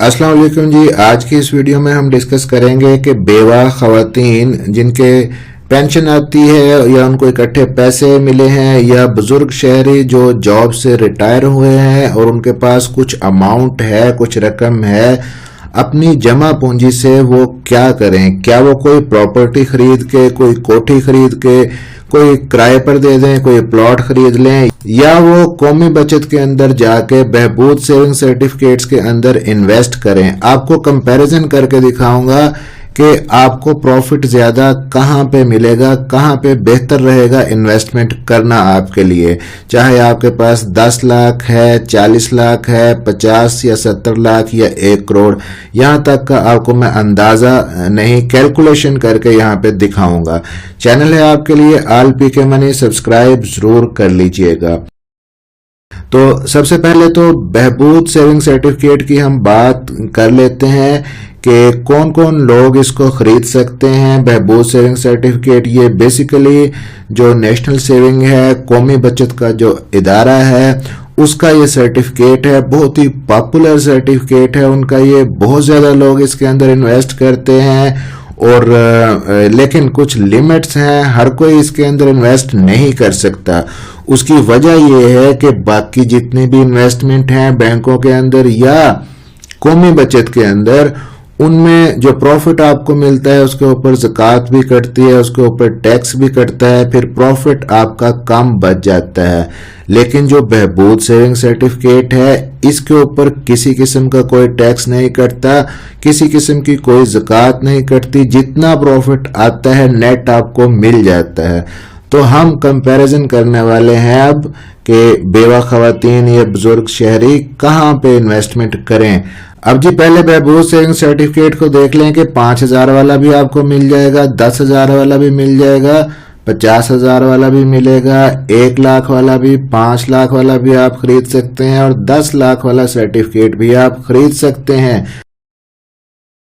अस्सलाम वालेकुम जी। आज की इस वीडियो में हम डिस्कस करेंगे कि बेवा ख़वातीन जिनके पेंशन आती है या उनको इकट्ठे पैसे मिले हैं या बुजुर्ग शहरी जो जॉब से रिटायर हुए हैं और उनके पास कुछ अमाउंट है, कुछ रकम है, अपनी जमा पूंजी से वो क्या करें। क्या वो कोई प्रॉपर्टी खरीद के, कोई कोठी खरीद के, कोई किराए पर दे दें, कोई प्लॉट खरीद लें, या वो कौमी बचत के अंदर जाके बहबूद सेविंग सर्टिफिकेट्स के अंदर इन्वेस्ट करें। आपको कंपैरिजन करके दिखाऊंगा कि आपको प्रॉफिट ज्यादा कहां पे मिलेगा, कहां पे बेहतर रहेगा इन्वेस्टमेंट करना आपके लिए। चाहे आपके पास 10 लाख है, 40 लाख है, 50 या 70 लाख या 1 करोड़, यहां तक का आपको मैं अंदाजा नहीं, कैलकुलेशन करके यहां पे दिखाऊंगा। चैनल है आपके लिए ऑल पीके मनी, सब्सक्राइब जरूर कर लीजिएगा। तो सबसे पहले तो बहबूद सेविंग सर्टिफिकेट की हम बात कर लेते हैं कि कौन कौन लोग इसको खरीद सकते हैं। बहबूद सेविंग सर्टिफिकेट ये बेसिकली जो नेशनल सेविंग है, कौमी बचत का जो इदारा है, उसका ये सर्टिफिकेट है। बहुत ही पॉपुलर सर्टिफिकेट है उनका ये, बहुत ज्यादा लोग इसके अंदर इन्वेस्ट करते हैं और लेकिन कुछ लिमिट्स हैं, हर कोई इसके अंदर इन्वेस्ट नहीं कर सकता। उसकी वजह यह है कि बाकी जितनी भी इन्वेस्टमेंट हैं बैंकों के अंदर या कौमी बचत के अंदर, उनमें जो प्रॉफिट आपको मिलता है उसके ऊपर ज़कात भी कटती है, उसके ऊपर टैक्स भी कटता है, फिर प्रॉफिट आपका कम बच जाता है। लेकिन जो बहबूद सेविंग सर्टिफिकेट है इसके ऊपर किसी किस्म का कोई टैक्स नहीं कटता, किसी किस्म की कोई ज़कात नहीं कटती, जितना प्रॉफिट आता है नेट आपको मिल जाता है। तो हम कंपैरिजन करने वाले हैं अब कि बेवा ख़वातीन या बुजुर्ग शहरी कहाँ पे इन्वेस्टमेंट करें। अब जी पहले बहबूद सेविंग सर्टिफिकेट को देख लें कि 5,000 वाला भी आपको मिल जाएगा, 10,000 वाला भी मिल जाएगा, 50,000 वाला भी मिलेगा, 1 लाख वाला भी, 5 लाख वाला भी आप खरीद सकते हैं और 10 लाख वाला सर्टिफिकेट भी आप खरीद सकते हैं।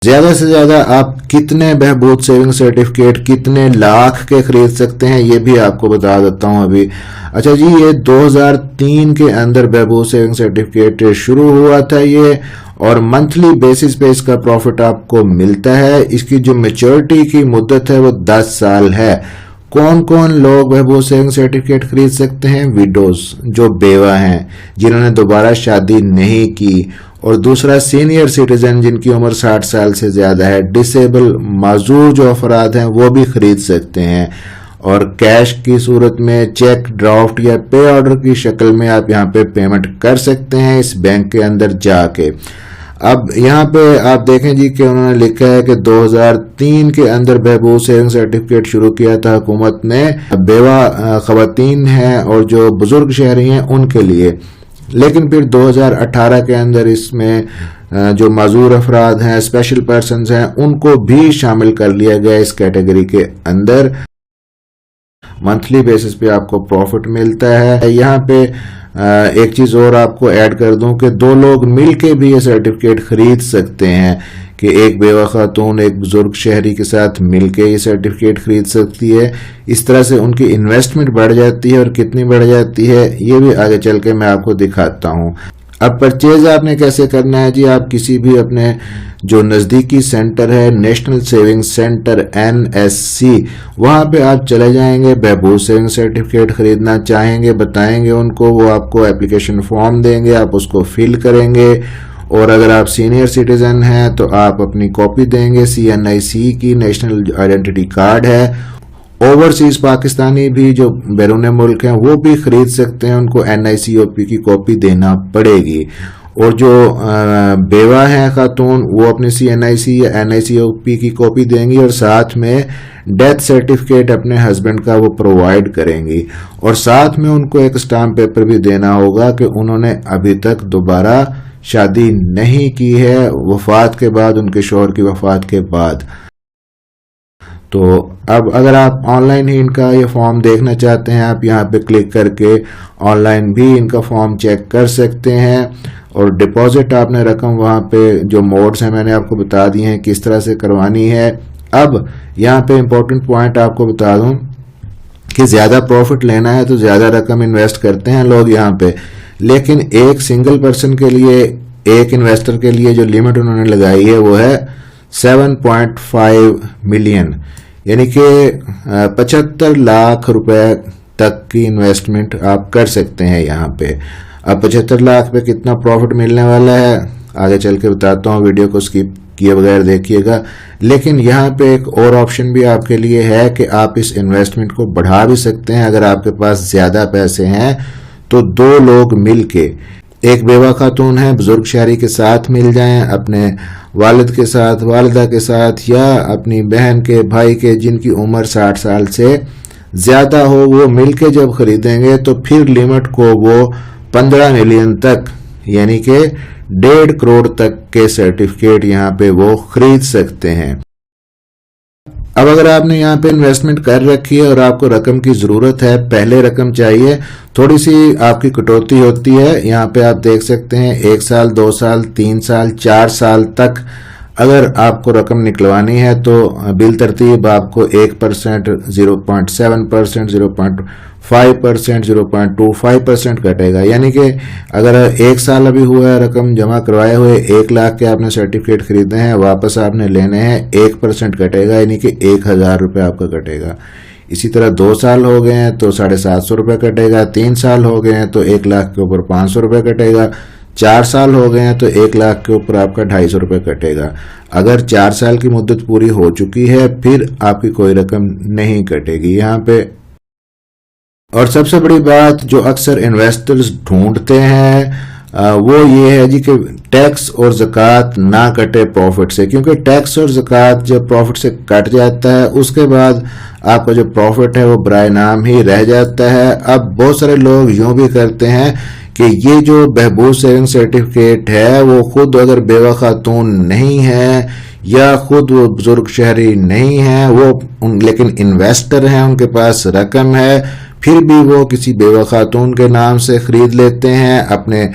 ज्यादा से ज्यादा आप कितने बहबूद सेविंग सर्टिफिकेट, कितने लाख के खरीद सकते हैं, ये भी आपको बता देता हूं अभी। अच्छा जी, ये 2003 के अंदर बहबूद सेविंग सर्टिफिकेट शुरू हुआ था ये, और मंथली बेसिस पे इसका प्रॉफिट आपको मिलता है। इसकी जो मैच्योरिटी की मुद्दत है वो 10 साल है। कौन कौन लोग बहबूद सेविंग सर्टिफिकेट खरीद सकते हैं? विडोज, जो बेवा हैं, जिन्होंने दोबारा शादी नहीं की, और दूसरा सीनियर सिटीजन जिनकी उम्र 60 साल से ज्यादा है, डिसेबल माजूर जो अफराद हैं वो भी खरीद सकते हैं। और कैश की सूरत में, चेक, ड्राफ्ट या पे ऑर्डर की शक्ल में आप यहाँ पे पेमेंट कर सकते हैं इस बैंक के अंदर जाके। अब यहाँ पे आप देखें जी कि उन्होंने लिखा है कि 2003 के अंदर बहबूद सेविंग सर्टिफिकेट शुरू किया था हुकूमत ने बेवा ख़वातीन हैं और जो बुजुर्ग शहरी हैं उनके लिए। लेकिन फिर 2018 के अंदर इसमें जो माजूर अफराद हैं, स्पेशल पर्सन्स हैं, उनको भी शामिल कर लिया गया इस कैटेगरी के अंदर। मंथली बेसिस पे आपको प्रॉफिट मिलता है। यहाँ पे एक चीज और आपको ऐड कर दूं कि 2 लोग मिलके भी ये सर्टिफिकेट खरीद सकते हैं, कि एक बेवा खातून एक बुजुर्ग शहरी के साथ मिलके ये सर्टिफिकेट खरीद सकती है। इस तरह से उनकी इन्वेस्टमेंट बढ़ जाती है, और कितनी बढ़ जाती है ये भी आगे चल के मैं आपको दिखाता हूँ। अब परचेज आपने कैसे करना है जी? आप किसी भी अपने जो नज़दीकी सेंटर है, नेशनल सेविंग सेंटर NSC, वहाँ पे आप चले जाएंगे। बहबूद सेविंग सर्टिफिकेट खरीदना चाहेंगे, बताएंगे उनको, वो आपको एप्लीकेशन फॉर्म देंगे, आप उसको फिल करेंगे। और अगर आप सीनियर सिटीजन हैं तो आप अपनी कॉपी देंगे CNIC की, नेशनल आइडेंटिटी कार्ड है। ओवरसीज पाकिस्तानी भी जो बैरून मुल्क हैं वो भी खरीद सकते हैं, उनको NICOP की कॉपी देना पड़ेगी। और जो बेवा हैं खातून, वो अपनी CNIC या NICOP की कॉपी देंगी और साथ में डेथ सर्टिफिकेट अपने हस्बैंड का वो प्रोवाइड करेंगी। और साथ में उनको एक स्टाम्प पेपर भी देना होगा कि उन्होंने अभी तक दोबारा शादी नहीं की है, वफात के बाद, उनके शौहर की वफात के बाद। तो अब अगर आप ऑनलाइन ही इनका ये फॉर्म देखना चाहते हैं, आप यहाँ पे क्लिक करके ऑनलाइन भी इनका फॉर्म चेक कर सकते हैं। और डिपॉजिट आपने रकम वहाँ पे जो मोड्स हैं मैंने आपको बता दिए हैं किस तरह से करवानी है। अब यहाँ पे इम्पोर्टेंट पॉइंट आपको बता दूं कि ज्यादा प्रॉफिट लेना है तो ज्यादा रकम इन्वेस्ट करते हैं लोग यहाँ पे, लेकिन एक सिंगल पर्सन के लिए ایک انویسٹر کے لیے جو لمٹ انہوں نے لگائی ہے وہ ہے 7.5 ملین، یعنی کہ 75 لاکھ روپے تک کی انویسٹمنٹ آپ کر سکتے ہیں یہاں پہ۔ اب 75 لاکھ پہ کتنا پروفٹ ملنے والا ہے آگے چل کے بتاتا ہوں، ویڈیو کو سکپ کیے بغیر دیکھیے گا۔ لیکن یہاں پہ ایک اور آپشن بھی آپ کے لیے ہے کہ آپ اس انویسٹمنٹ کو بڑھا بھی سکتے ہیں۔ اگر آپ کے پاس زیادہ پیسے ہیں تو 2 لوگ مل کے، ایک بیوہ خاتون ہے بزرگ شہری کے ساتھ مل جائیں، اپنے والد کے ساتھ، والدہ کے ساتھ، یا اپنی بہن کے، بھائی کے جن کی عمر 60 سال سے زیادہ ہو، وہ مل کے جب خریدیں گے تو پھر لمٹ کو وہ 15 ملین تک، یعنی کہ 1.5 کروڑ تک کے سرٹیفکیٹ یہاں پہ وہ خرید سکتے ہیں۔ اب اگر آپ نے یہاں پہ انویسٹمنٹ کر رکھی ہے اور آپ کو رقم کی ضرورت ہے، پہلے رقم چاہیے، تھوڑی سی آپ کی کٹوتی ہوتی ہے، یہاں پہ آپ دیکھ سکتے ہیں 1 سال، 2 سال، 3 سال، 4 سال تک اگر آپ کو رقم نکلوانی ہے تو بالترتیب آپ کو 1%، 0.7%، 0.5%، 0.25% کٹے گا، یعنی کہ اگر 1 سال ابھی ہوا ہے رقم جمع کروائے ہوئے، 1 لاکھ کے آپ نے سرٹیفکیٹ خریدے ہیں، واپس آپ نے لینے ہیں، 1% کٹے گا، یعنی کہ 1000 روپے آپ کا کٹے گا۔ اسی طرح 2 سال ہو گئے ہیں تو 750 روپے کٹے گا، 3 سال ہو گئے ہیں تو 1 لاکھ کے اوپر 500 روپے کٹے گا، 4 سال ہو گئے ہیں تو 1 لاکھ کے اوپر آپ کا 250 روپے کٹے گا۔ اگر 4 سال کی مدت پوری ہو چکی ہے پھر آپ کی کوئی رقم نہیں کٹے گی یہاں پہ۔ اور سب سے بڑی بات جو اکثر انویسٹرز ڈھونڈتے ہیں وہ یہ ہے جی کہ ٹیکس اور زکوٰۃ نہ کٹے پروفٹ سے، کیونکہ ٹیکس اور زکوٰۃ جب پروفٹ سے کٹ جاتا ہے اس کے بعد آپ کا جو پروفٹ ہے وہ برائے نام ہی رہ جاتا ہے۔ اب بہت سارے لوگ یوں بھی کرتے ہیں کہ یہ جو بہبود سیونگ سرٹیفکیٹ ہے وہ خود اگر بیوہ خاتون نہیں ہے یا خود وہ بزرگ شہری نہیں ہے، وہ لیکن انویسٹر ہیں، ان کے پاس رقم ہے، پھر بھی وہ کسی بیوہ خاتون کے نام سے خرید لیتے ہیں، اپنے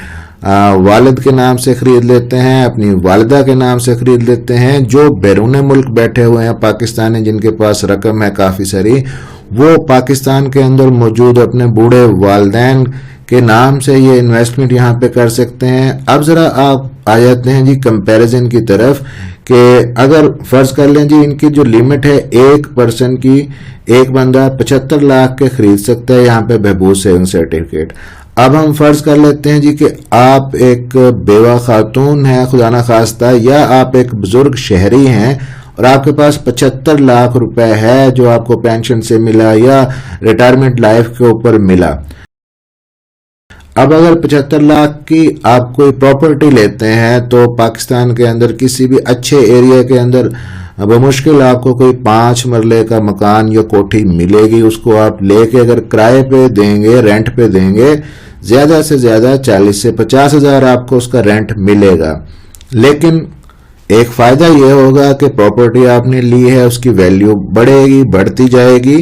والد کے نام سے خرید لیتے ہیں، اپنی والدہ کے نام سے خرید لیتے ہیں۔ جو بیرون ملک بیٹھے ہوئے ہیں پاکستانی، جن کے پاس رقم ہے کافی ساری، وہ پاکستان کے اندر موجود اپنے بوڑھے والدین کے نام سے یہ انویسٹمنٹ یہاں پہ کر سکتے ہیں۔ اب ذرا آپ آ جاتے ہیں جی کمپیریزن کی طرف، کہ اگر فرض کر لیں جی ان کی جو لمٹ ہے 1% کی، ایک بندہ 75 لاکھ کے خرید سکتا ہے یہاں پہ بہبود سیونگ سرٹیفکیٹ۔ اب ہم فرض کر لیتے ہیں جی کہ آپ ایک بیوہ خاتون ہیں خدا نخواستہ، یا آپ ایک بزرگ شہری ہیں اور آپ کے پاس 75 لاکھ روپے ہے جو آپ کو پینشن سے ملا یا ریٹائرمنٹ لائف کے اوپر ملا۔ اب اگر 75 لاکھ کی آپ کوئی پراپرٹی لیتے ہیں تو پاکستان کے اندر کسی بھی اچھے ایریا کے اندر بمشکل آپ کو کوئی 5 مرلے کا مکان یا کوٹھی ملے گی، اس کو آپ لے کے اگر کرائے پہ دیں گے، رینٹ پہ دیں گے، زیادہ سے زیادہ 40 سے 50 ہزار آپ کو اس کا رینٹ ملے گا۔ لیکن ایک فائدہ یہ ہوگا کہ پراپرٹی آپ نے لی ہے، اس کی ویلیو بڑھے گی، بڑھتی جائے گی،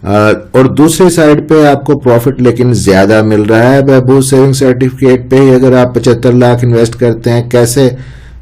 اور دوسری سائڈ پہ آپ کو پروفٹ لیکن زیادہ مل رہا ہے۔ بہبود سیونگ سرٹیفکیٹ پہ ہی اگر آپ 75 لاکھ انویسٹ کرتے ہیں، کیسے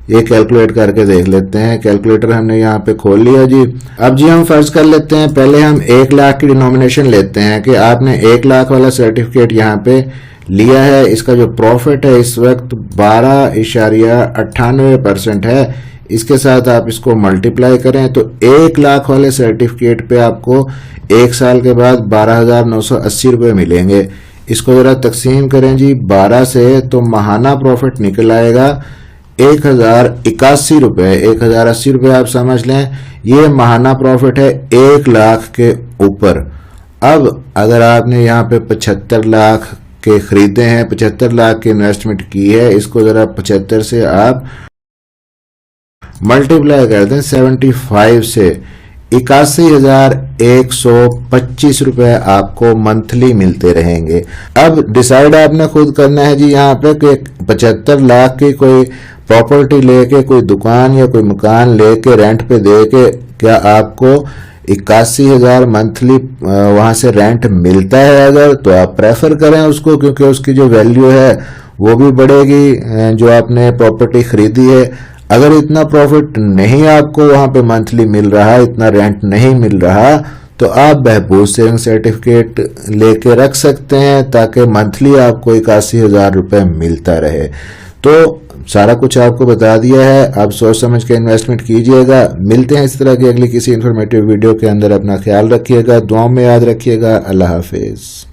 یہ کیلکولیٹ کر کے دیکھ لیتے ہیں۔ کیلکولیٹر ہم نے یہاں پہ کھول لیا جی۔ اب جی ہم فرض کر لیتے ہیں، پہلے ہم 1 لاکھ کی ڈینومینیشن لیتے ہیں کہ آپ نے 1 لاکھ والا سرٹیفکیٹ یہاں پہ لیا ہے، اس کا جو پروفٹ ہے اس وقت 12.98% ہے، اس کے ساتھ آپ اس کو ملٹیپلائی کریں تو 1 لاکھ والے سرٹیفکیٹ پہ آپ کو 1 سال کے بعد 12,980 روپے ملیں گے۔ اس کو ذرا تقسیم کریں جی 12 سے تو ماہانہ پروفٹ نکل آئے گا 1081 روپے۔ 1080 روپے آپ سمجھ لیں، یہ ماہانہ پروفٹ ہے 1 لاکھ کے اوپر۔ اب اگر آپ نے یہاں پہ 75 لاکھ کے خریدے ہیں، 75 لاکھ کی انویسٹمنٹ کی ہے، اس کو ذرا 75 سے آپ ملٹیپلائی کر دیں 75 سے، 81,125 روپے آپ کو منتھلی ملتے رہیں گے۔ اب ڈیسائیڈ آپ نے خود کرنا ہے جی یہاں پہ کہ 75 لاکھ کی کوئی پراپرٹی لے کے، کوئی دکان یا کوئی مکان لے کے رینٹ پہ دے کے کیا آپ کو 81,000 منتھلی وہاں سے رینٹ ملتا ہے؟ اگر تو آپ پریفر کریں اس کو، کیونکہ اس کی جو ویلیو ہے وہ بھی بڑھے گی جو آپ نے پراپرٹی خریدی ہے۔ اگر اتنا پروفٹ نہیں آپ کو وہاں پہ منتھلی مل رہا، اتنا رینٹ نہیں مل رہا، تو آپ بہبود سیونگ سرٹیفکیٹ لے کے رکھ سکتے ہیں تاکہ منتھلی آپ کو 81,000 روپے ملتا رہے۔ تو سارا کچھ آپ کو بتا دیا ہے. آپ سوچ سمجھ کے انویسٹمنٹ کیجئے گا. ملتے ہیں اس طرح کی اگلی کسی انفارمیٹیو ویڈیو کے اندر. اپنا خیال رکھیے گا, دعاؤں میں یاد رکھیے گا. اللہ حافظ.